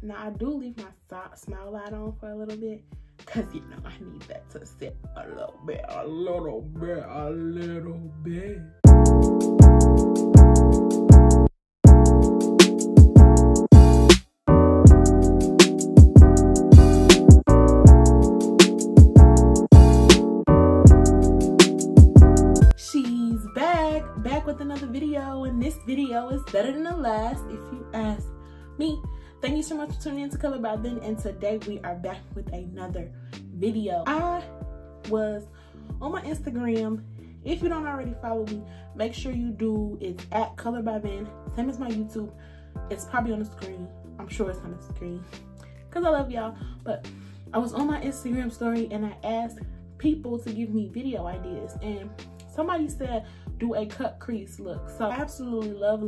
Now I do leave my smile light on for a little bit, because you know I need that to sit a little bit. She's back with another video, and this video is better than the last, if you ask me. Thank you so much for tuning in to Coloredbyven, and today we are back with another video. I was on my Instagram. If you don't already follow me, make sure you do. It's at Coloredbyven, same as my YouTube. It's probably on the screen. I'm sure it's on the screen because I love y'all. But I was on my Instagram story and I asked people to give me video ideas, and somebody said do a cut crease look. So I absolutely love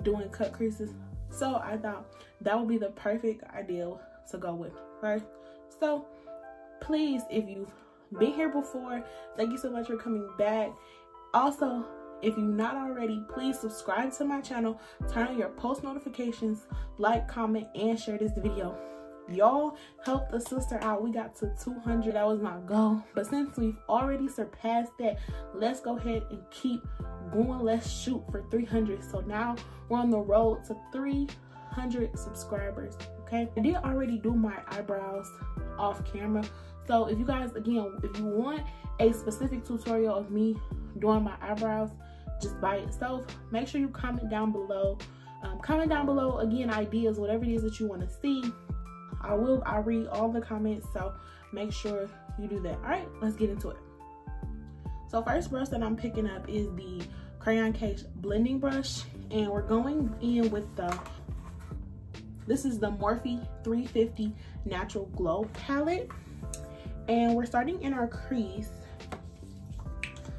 doing cut creases. So I thought that would be the perfect idea to go with first. So please, if you've been here before, thank you so much for coming back. Also, if you're not already, please subscribe to my channel, turn on your post notifications, like, comment, and share this video. Y'all helped the sister out. We got to 200. That was my goal, but since we've already surpassed that, let's go ahead and keep going. Let's shoot for 300. So now we're on the road to 300 subscribers. Okay, I did already do my eyebrows off camera. So if you guys, again, if you want a specific tutorial of me doing my eyebrows just by itself, make sure you comment down below. Comment down below, again, ideas, whatever it is that you want to see. I read all the comments, so make sure you do that. All right, let's get into it. So first brush that I'm picking up is the Crayon Case blending brush, and we're going in with this is the Morphe 350 Natural Glow palette, and we're starting in our crease.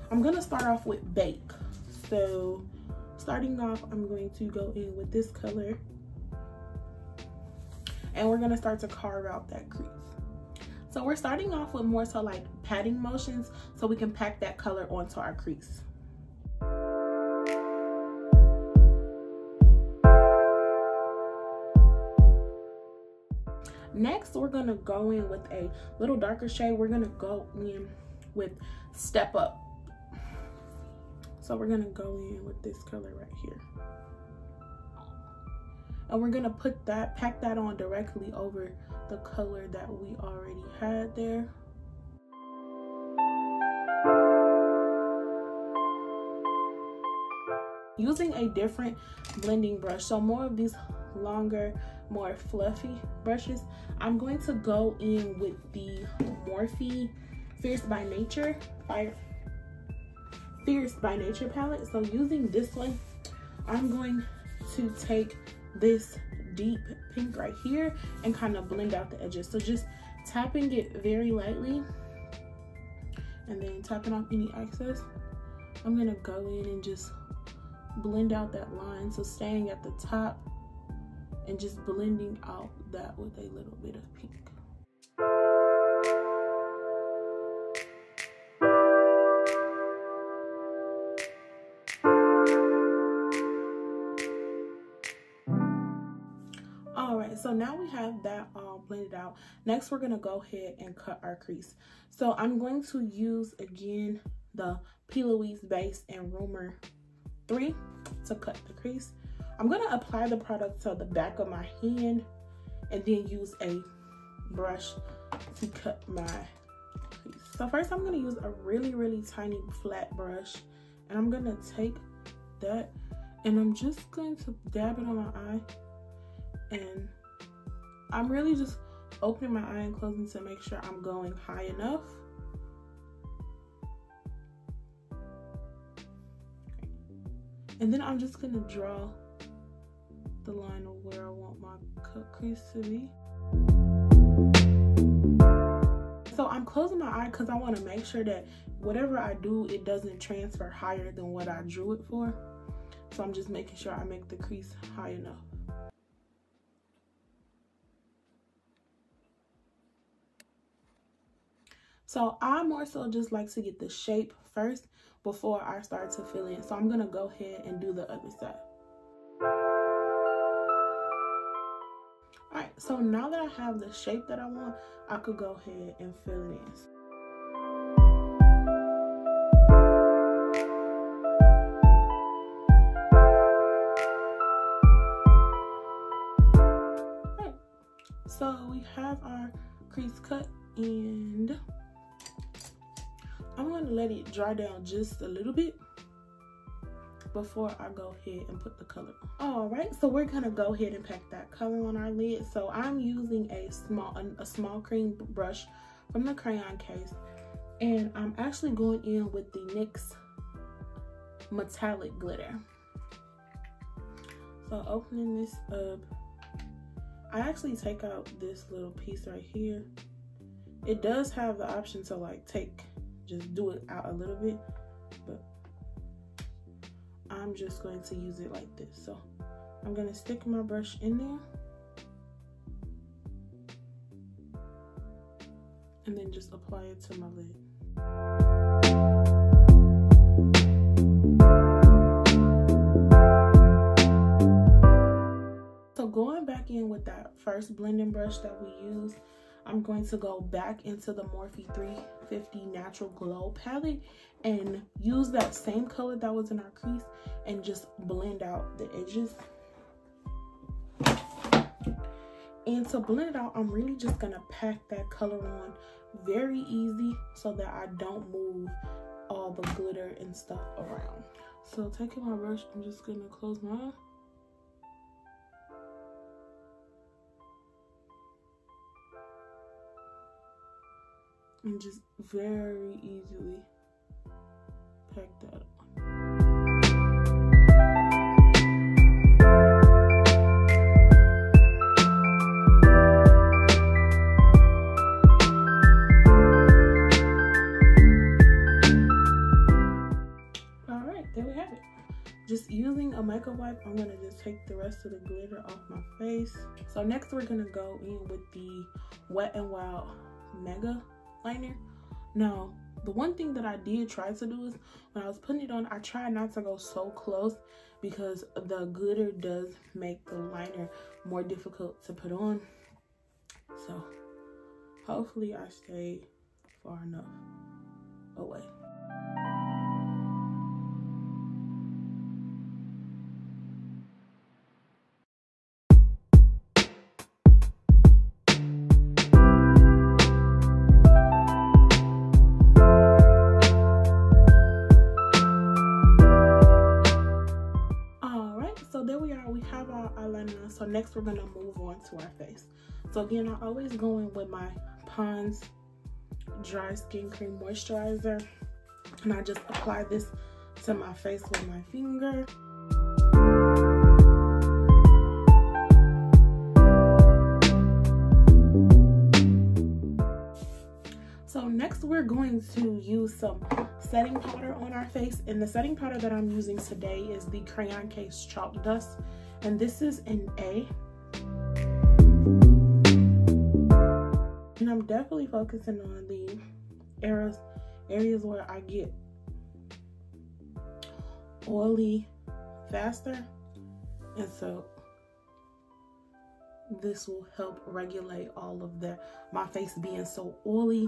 I'm gonna start off with Bake. So starting off, I'm going to go in with this color, and we're gonna start to carve out that crease. So we're starting off with more so like patting motions so we can pack that color onto our crease. Next, we're gonna go in with a little darker shade. We're gonna go in with Step Up. So we're gonna go in with this color right here. And we're gonna pack that on directly over the color that we already had there. Using a different blending brush, so more of these longer, more fluffy brushes, I'm going to go in with the Morphe Fierce by Nature palette. So using this one, I'm going to take this deep pink right here and kind of blend out the edges. So just tapping it very lightly and then tapping off any excess. I'm gonna go in and just blend out that line, so staying at the top and just blending out that with a little bit of pink. Alright, so now we have that all blended out. Next, we're going to go ahead and cut our crease. So I'm going to use, again, the P. Louise Base and Rumor 3 to cut the crease. I'm going to apply the product to the back of my hand and then use a brush to cut my crease. So first, I'm going to use a really tiny flat brush, and I'm going to take that and I'm just going to dab it on my eye. And I'm really just opening my eye and closing to make sure I'm going high enough. And then I'm just gonna draw the line of where I want my cut crease to be. So I'm closing my eye because I want to make sure that whatever I do, it doesn't transfer higher than what I drew it for. So I'm just making sure I make the crease high enough. So I more so just like to get the shape first before I start to fill in. So I'm gonna go ahead and do the other side. Alright, so now that I have the shape that I want, I could go ahead and fill it in. Alright, so we have our crease cut, and I'm going to let it dry down just a little bit before I go ahead and put the color on. All right, so we're gonna go ahead and pack that color on our lid. So I'm using a small cream brush from the crayon case, and I'm actually going in with the NYX metallic glitter. So opening this up, I actually take out this little piece right here. It does have the option to like just do it out a little bit, but I'm just going to use it like this. So I'm going to stick my brush in there and then just apply it to my lid. So going back in with that first blending brush that we used, I'm going to go back into the Morphe 350 Natural Glow palette and use that same color that was in our crease and just blend out the edges. And to blend it out, I'm really just gonna pack that color on very easy so that I don't move all the glitter and stuff around. So taking my brush, I'm just gonna close my eye. And just very easily pack that on. Alright, there we have it. Just using a makeup wipe, I'm gonna just take the rest of the glitter off my face. So next we're gonna go in with the Wet n Wild Mega liner. Now, the one thing that I did try to do is when I was putting it on, I tried not to go so close because the glitter does make the liner more difficult to put on. So hopefully I stayed far enough away. So next we're gonna move on to our face. So again, I always go in with my Pond's Dry Skin Cream Moisturizer, and I just apply this to my face with my finger. So next we're going to use some setting powder on our face, and the setting powder that I'm using today is the Crayon Case Chalk Dust, and this is an A. And I'm definitely focusing on the areas where I get oily faster, and so this will help regulate all of my face being so oily,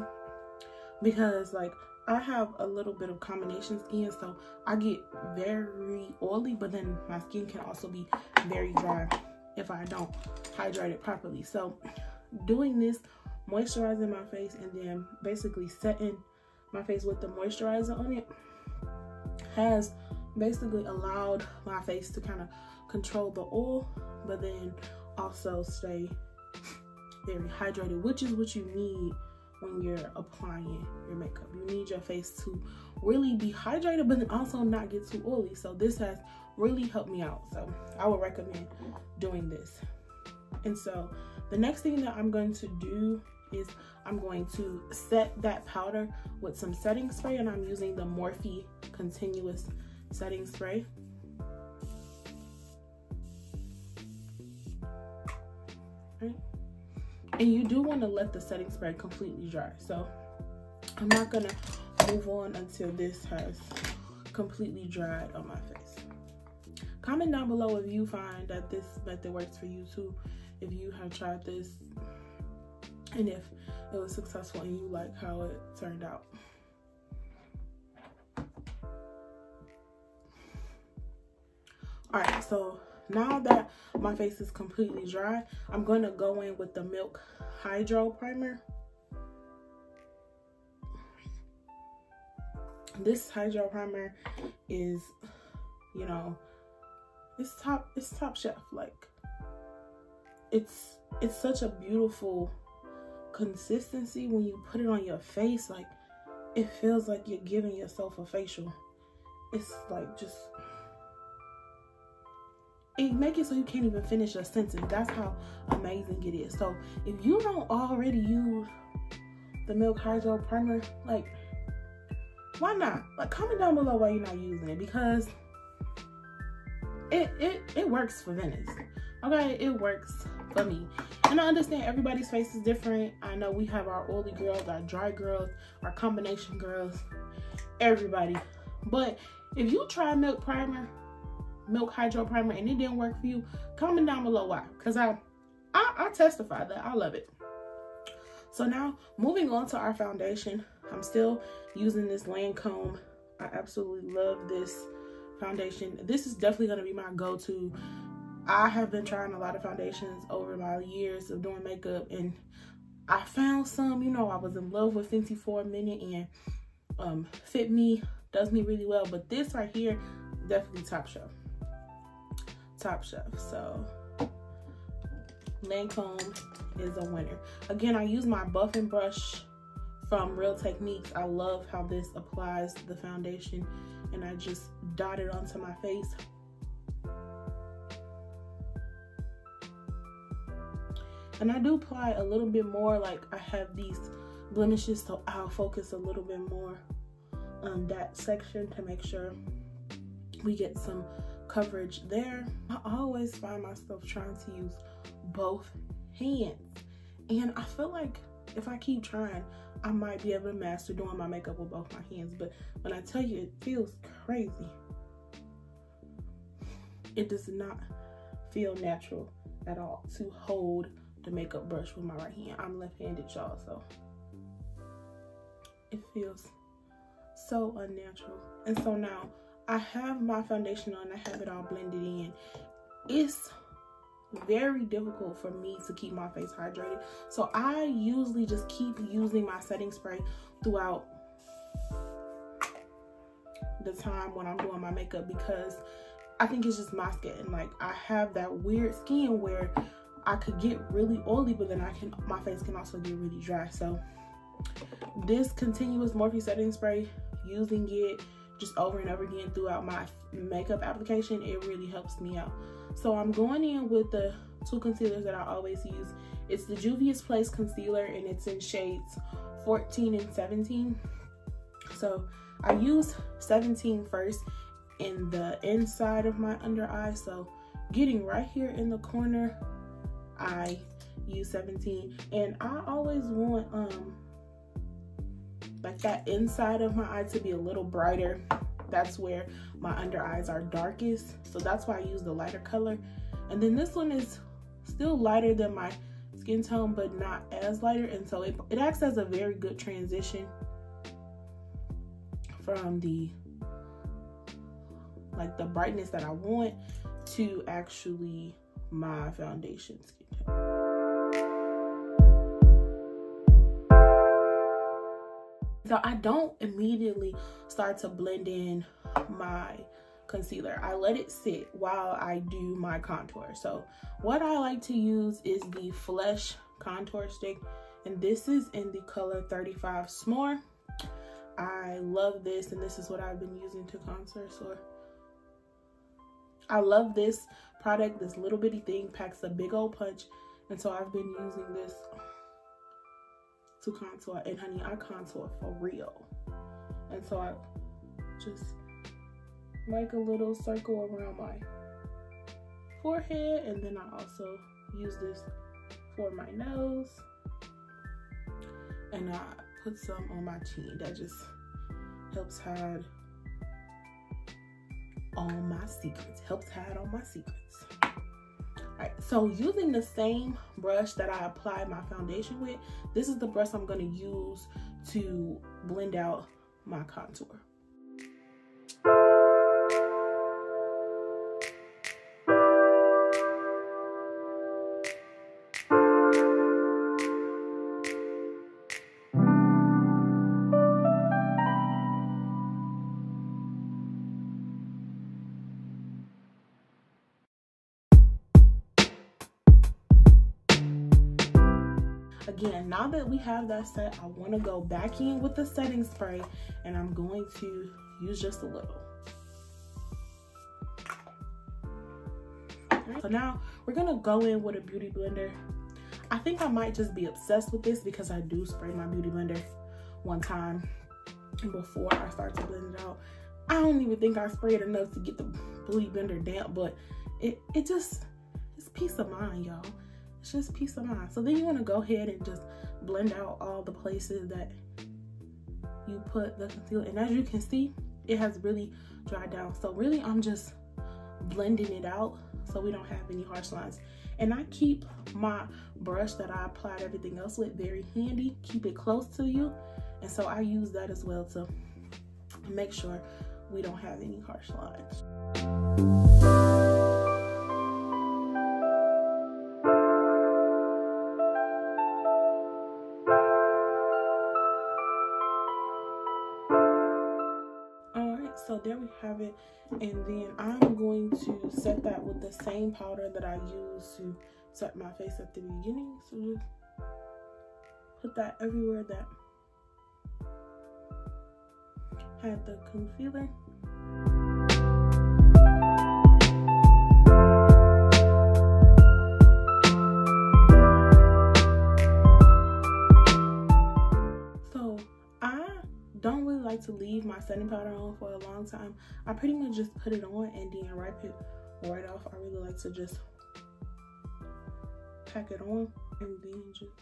because like I have a little bit of combination skin, so I get very oily, but then my skin can also be very dry if I don't hydrate it properly. So doing this, moisturizing my face and then basically setting my face with the moisturizer on it, has basically allowed my face to kind of control the oil, but then also stay very hydrated, which is what you need when you're applying your makeup. You need your face to really be hydrated, but then also not get too oily. So this has really helped me out, so I would recommend doing this. And so the next thing that I'm going to do is I'm going to set that powder with some setting spray, and I'm using the Morphe Continuous Setting Spray. Right. And you do want to let the setting spray completely dry. So I'm not gonna move on until this has completely dried on my face. Comment down below if you find that this method works for you too. if you have tried this and if it was successful and you like how it turned out. Alright, so now that my face is completely dry, I'm going to go in with the Milk Hydro Primer. This Hydro Primer is, you know, it's top shelf. Like, it's such a beautiful consistency when you put it on your face. Like, it feels like you're giving yourself a facial. It's like just, it make it so you can't even finish a sentence. That's how amazing it is. So if you don't already use the Milk Hydro Primer, like, why not? Like, comment down below why you're not using it, because it works for Venice. Okay, it works for me. And I understand everybody's face is different. I know we have our oily girls, our dry girls, our combination girls, everybody. But if you try Milk Hydro Primer, and it didn't work for you, comment down below why. Because I testify that I love it. So now, moving on to our foundation. I'm still using this Lancome. I absolutely love this foundation. This is definitely going to be my go-to. I have been trying a lot of foundations over my years of doing makeup, and I found some, you know, I was in love with Fenty for a minute, and Fit Me does me really well, but this right here, definitely top shelf. Top shelf. So Lancome is a winner. Again, I use my buffing brush from Real Techniques. I love how this applies the foundation, and I just dot it onto my face. And I do apply a little bit more, like I have these blemishes, so I'll focus a little bit more on that section to make sure we get some coverage there. I always find myself trying to use both hands, and I feel like if I keep trying, I might be able to master doing my makeup with both my hands. But when I tell you, it feels crazy. It does not feel natural at all to hold the makeup brush with my right hand. I'm left-handed, y'all, so it feels so unnatural. And so now I have my foundation on. I have it all blended in. It's very difficult for me to keep my face hydrated, so I usually just keep using my setting spray throughout the time when I'm doing my makeup, because I think it's just my skin. Like, I have that weird skin where I could get really oily, but then my face can also get really dry. So this continuous Morphe setting spray, using it just over and over again throughout my makeup application, it really helps me out. So I'm going in with the two concealers that I always use. It's the Juvia's Place concealer, and it's in shades 14 and 17. So I use 17 first in the inside of my under eye. So getting right here in the corner, I use 17, and I always want like that inside of my eye to be a little brighter. That's where my under eyes are darkest, so that's why I use the lighter color. And then this one is still lighter than my skin tone, but not as lighter, and so it acts as a very good transition from the brightness that I want to actually my foundation skin tone. So I don't immediately start to blend in my concealer. I let it sit while I do my contour. So what I like to use is the Flesh contour stick, and this is in the color 35 S'more. I love this, and this is what I've been using to contour. So I love this product. This little bitty thing packs a big old punch, and so I've been using this to contour, and honey, I contour for real. And so I just make a little circle around my forehead, and then I also use this for my nose, and I put some on my chin. That just helps hide all my secrets. Helps hide all my secrets. Alright, so using the same brush that I applied my foundation with, this is the brush I'm going to use to blend out my contour. Again, now that we have that set, I want to go back in with the setting spray, and I'm going to use just a little. Right, so now we're going to go in with a beauty blender. I think I might just be obsessed with this because I do spray my beauty blender one time before I start to blend it out. I don't even think I sprayed enough to get the beauty blender damp, but it's peace of mind, y'all. It's just peace of mind. So then you want to go ahead and just blend out all the places that you put the concealer. And as you can see, it has really dried down. So really, I'm just blending it out so we don't have any harsh lines. And I keep my brush that I applied everything else with very handy. Keep it close to you. And so I use that as well to make sure we don't have any harsh lines. So there we have it, and then I'm going to set that with the same powder that I used to set my face at the beginning. So just put that everywhere that had the concealer. Don't really like to leave my setting powder on for a long time. I pretty much just put it on and then wipe it right off. I really like to just pack it on and then just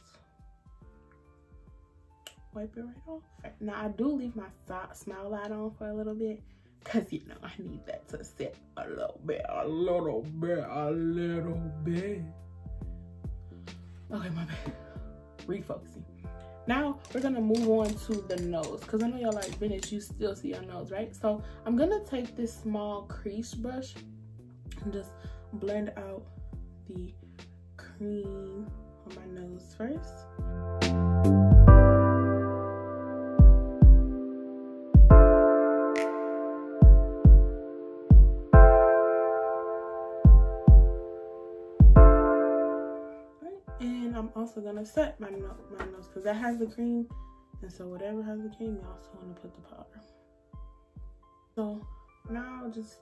wipe it right off. Now I do leave my smile light on for a little bit because you know I need that to set a little bit. Okay, my bad. Refocusing. Now we're gonna move on to the nose, because I know y'all like, Venice, you still see your nose, right? So I'm gonna take this small crease brush and just blend out the cream on my nose first. And I'm also gonna set my nose because that has the cream, and so whatever has the cream, you also want to put the powder. So now just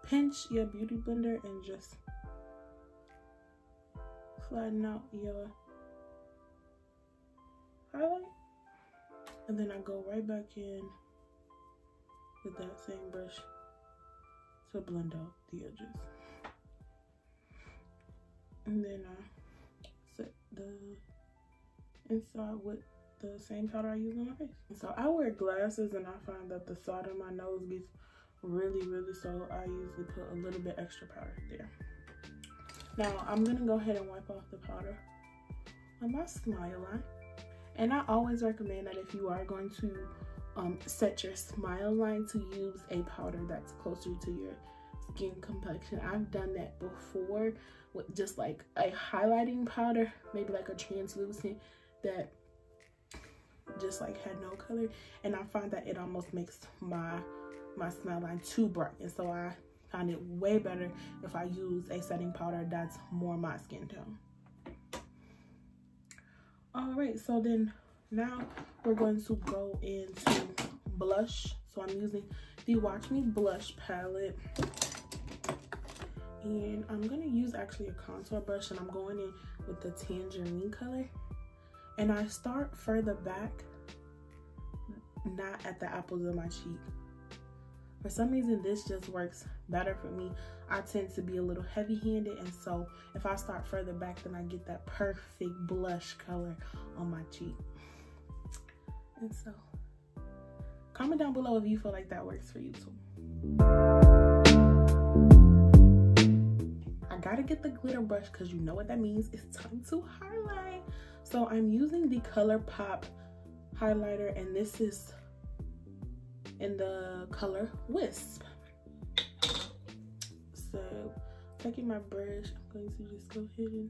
pinch your beauty blender and just flatten out your highlight, and then I go right back in with that same brush to blend out the edges, and then I set the inside with the same powder I use on my face. So I wear glasses, and I find that the side of my nose gets really, so I usually put a little bit extra powder there. Now I'm gonna go ahead and wipe off the powder on my smile line. And I always recommend that if you are going to set your smile line, to use a powder that's closer to your skin complexion. I've done that before with just like a highlighting powder, maybe like a translucent that just like had no color, and I find that it almost makes my smile line too bright, and so I find it way better if I use a setting powder that's more my skin tone. All right, so then now we're going to go into blush. So I'm using the Watch Me blush palette, and I'm gonna use actually a contour brush, and I'm going in with the tangerine color, and I start further back, not at the apples of my cheek. For some reason, this just works better for me. I tend to be a little heavy-handed, and so if I start further back, then I get that perfect blush color on my cheek. And so comment down below if you feel like that works for you too. I gotta get the glitter brush because you know what that means. It's time to highlight. So I'm using the ColourPop highlighter, and this is in the color Wisp. So taking my brush, I'm going to just go ahead and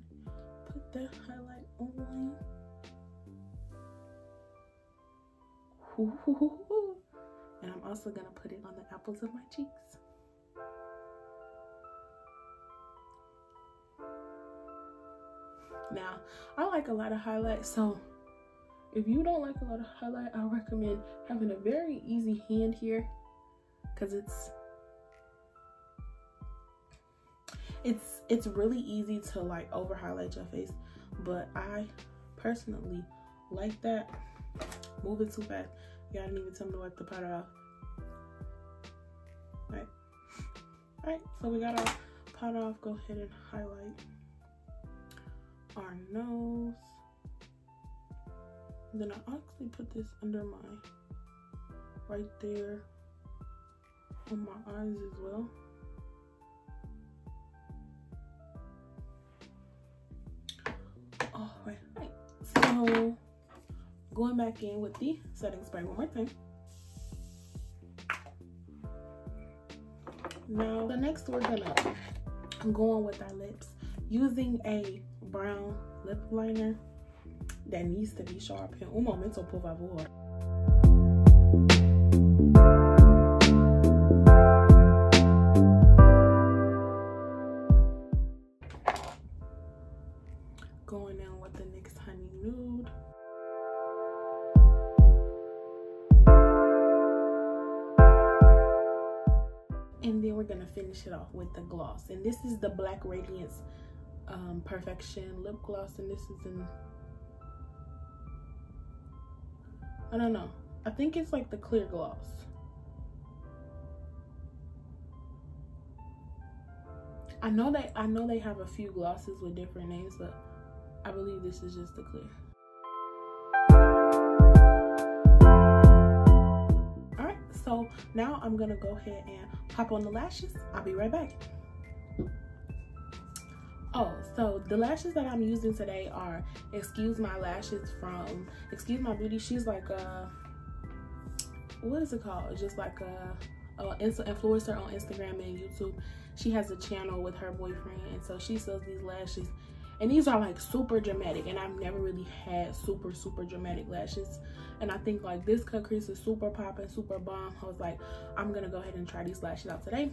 put that highlight on. And I'm also gonna put it on the apples of my cheeks. Now, I like a lot of highlight, so if you don't like a lot of highlight, I recommend having a very easy hand here, because it's really easy to like over highlight your face, but I personally like that. Moving too fast. Y'all didn't even tell me to wipe the powder off. Alright, so we got our powder off. Go ahead and highlight our nose. And then I actually put this under my, right there on my eyes as well. Alright, so going back in with the setting spray one more time. Now the next I'm going with our lips using a brown lip liner that needs to be sharp. Un momento, por favor. Going in with the NYX Honey Nude. And then we're gonna finish it off with the gloss, and this is the Black Radiance Perfection lip gloss, and this is in, I don't know, I think it's like the clear gloss. I know they have a few glosses with different names, but I believe this is just the clear. Alright, so now I'm gonna go ahead and pop on the lashes. I'll be right back. Oh, so the lashes that I'm using today are Excuse My Lashes from Excuse My Beauty. She's like what is it called? Just like a influencer on Instagram and YouTube. She has a channel with her boyfriend, and so she sells these lashes, and these are like super dramatic, and I've never really had super dramatic lashes, and I think like this cut crease is super popping, super bomb. I was like, I'm gonna go ahead and try these lashes out today.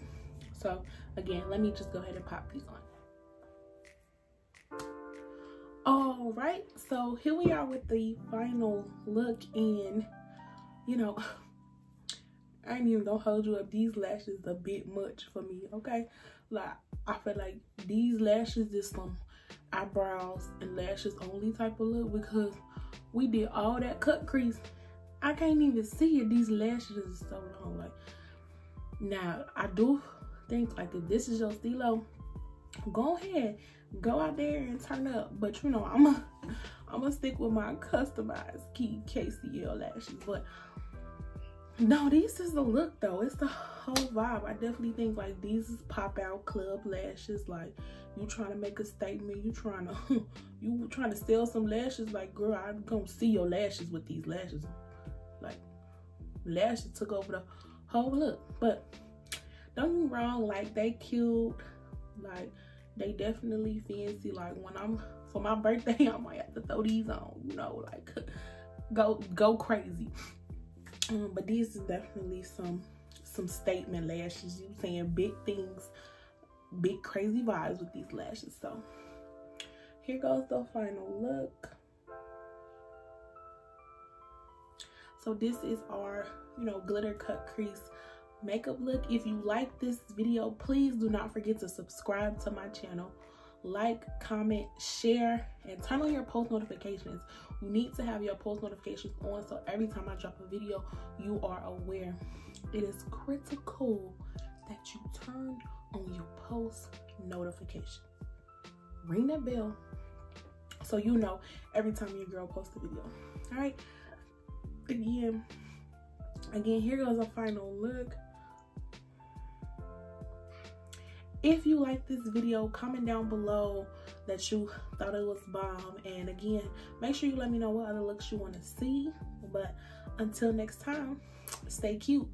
So again, let me just go ahead and pop these on. All right, so here we are with the final look, and you know, I ain't even gonna hold you up. These lashes a bit much for me, okay? Like, I feel like these lashes is some eyebrows and lashes only type of look, because we did all that cut crease. I can't even see it. These lashes is so long. Like, now I do think like if this is your stilo, go ahead, go out there and turn up. But you know, I'm gonna stick with my customized KCL lashes. But no, this is the look though. It's the whole vibe. I definitely think like these is pop out club lashes. Like, you trying to make a statement, you trying to sell some lashes. Like, girl, I'm gonna see your lashes with these lashes. Like, lashes took over the whole look. But don't get me wrong, like, they cute, like they definitely fancy. Like, when I'm for my birthday, I might have to throw these on, you know, like go crazy. But these is definitely some statement lashes. You saying big things, big crazy vibes with these lashes. So here goes the final look. So this is our, you know, glitter cut crease makeup look. If you like this video, please do not forget to subscribe to my channel, like, comment, share, and turn on your post notifications. You need to have your post notifications on, so every time I drop a video, you are aware. It is critical that you turn on your post notifications. Ring that bell so you know every time your girl posts a video. All right, again, here goes a final look. If you like this video, comment down below that you thought it was bomb. And again, make sure you let me know what other looks you want to see. But until next time, stay cute.